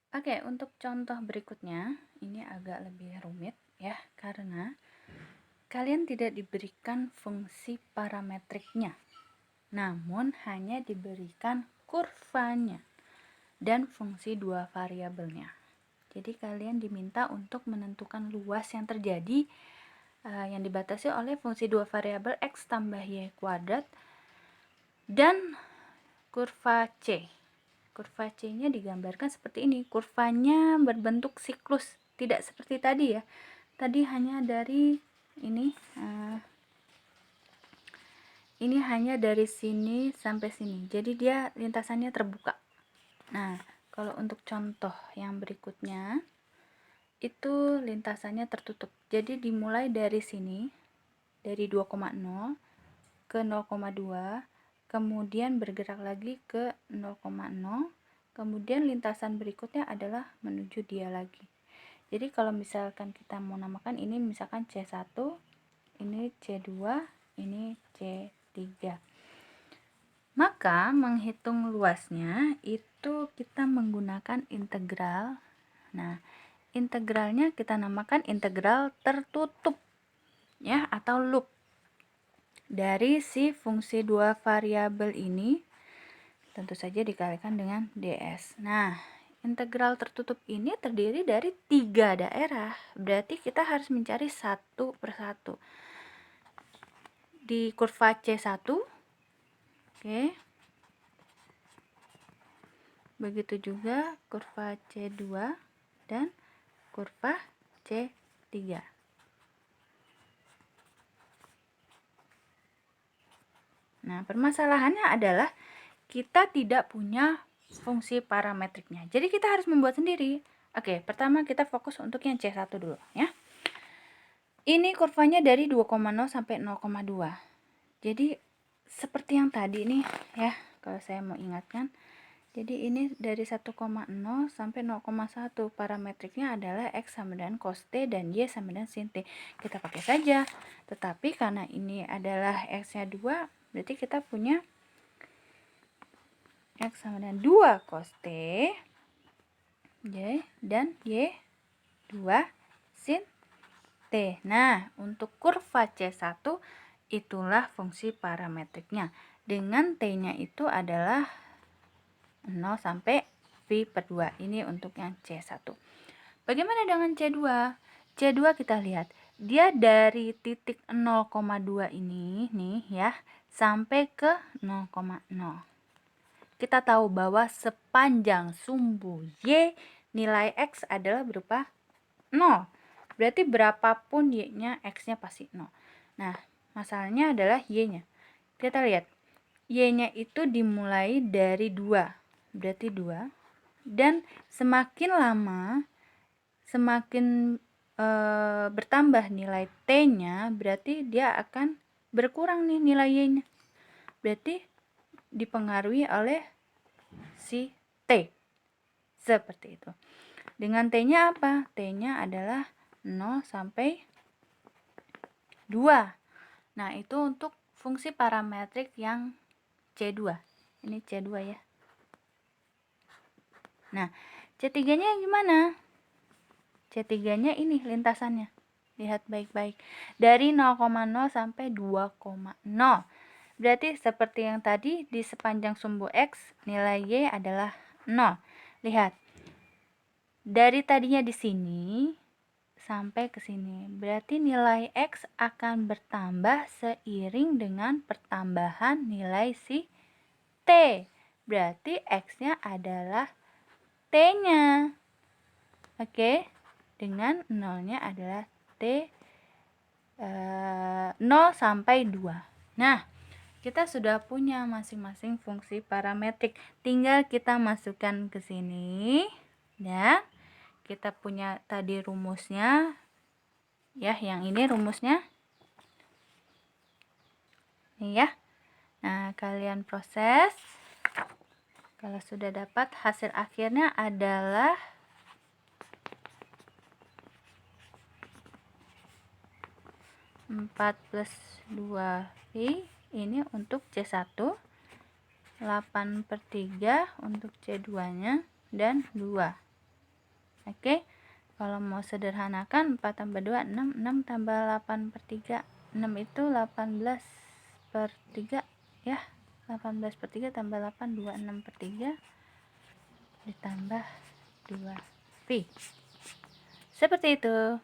Oke, untuk contoh berikutnya, ini agak lebih rumit ya, karena kalian tidak diberikan fungsi parametriknya, namun hanya diberikan kurvanya dan fungsi dua variabelnya. Jadi kalian diminta untuk menentukan luas yang terjadi yang dibatasi oleh fungsi dua variabel x tambah y kuadrat dan kurva C. Kurva C-nya digambarkan seperti ini. Kurvanya berbentuk siklus, tidak seperti tadi ya. Tadi hanya dari ini hanya dari sini sampai sini. Jadi dia lintasannya terbuka. Nah, kalau untuk contoh yang berikutnya itu lintasannya tertutup. Jadi dimulai dari sini, dari 2,0 ke 0,2, kemudian bergerak lagi ke 0,0, kemudian lintasan berikutnya adalah menuju dia lagi. Jadi kalau misalkan kita mau namakan ini misalkan C1, ini C2, ini C3. Maka menghitung luasnya itu kita menggunakan integral. Nah, integralnya kita namakan integral tertutup ya, atau loop. Dari si fungsi dua variabel ini tentu saja dikalikan dengan ds. Nah, integral tertutup ini terdiri dari 3 daerah. Berarti kita harus mencari satu persatu. Di kurva C1, oke. Begitu juga kurva C2 dan kurva C3. Nah, permasalahannya adalah kita tidak punya fungsi parametriknya. Jadi kita harus membuat sendiri. Oke, pertama kita fokus untuk yang C1 dulu ya. Ini kurvanya dari 2,0 sampai 0,2. Jadi seperti yang tadi nih ya, kalau saya mau ingatkan. Jadi ini dari 1,0 sampai 0,1. Parametriknya adalah X sama dengan cos T dan Y sama dengan sin T. Kita pakai saja. Tetapi karena ini adalah X-nya 2, berarti kita punya X sama dengan 2 cos T Y dan Y 2 sin T. Nah, untuk kurva C1 itulah fungsi parametriknya. Dengan T-nya itu adalah 0 sampai V per 2. Ini untuk yang C1. Bagaimana dengan C2? C2 kita lihat. Dia dari titik 0,2 ini nih ya, sampai ke 0,0. Kita tahu bahwa sepanjang sumbu Y nilai X adalah berupa 0. Berarti berapapun Y-nya, X-nya pasti 0. Nah, masalahnya adalah Y-nya. Kita lihat. Y-nya itu dimulai dari 2. Berarti 2. Dan semakin lama, semakin bertambah nilai T-nya, berarti dia akan berkurang nih nilai Y-nya. Berarti dipengaruhi oleh si T. Seperti itu. Dengan T-nya apa? T-nya adalah 0 sampai 2. Nah, itu untuk fungsi parametrik yang C2. Ini C2 ya. Nah, C3-nya gimana? C3-nya ini lintasannya. Lihat baik-baik. Dari 0,0 sampai 2,0. Berarti seperti yang tadi, di sepanjang sumbu X, nilai Y adalah 0. Lihat. Dari tadinya di sini sampai ke sini. Berarti nilai X akan bertambah seiring dengan pertambahan nilai si T. Berarti X-nya adalah T-nya. Oke. Dengan 0-nya adalah T 0 sampai 2. Nah, kita sudah punya masing-masing fungsi parametrik. Tinggal kita masukkan ke sini. Dan kita punya tadi rumusnya. Ya, yang ini rumusnya. Nih ya. Nah, kalian proses. Kalau sudah dapat, hasil akhirnya adalah 4 plus 2V. Ini untuk C1. 8/3 untuk C2 nya dan 2. Oke, kalau mau sederhanakan 4 tambah 2 6, 6 tambah 8 per 3, 6 itu 18 per 3 ya, 18 per 3 tambah 8, 26 per 3 ditambah 2 pi. Seperti itu.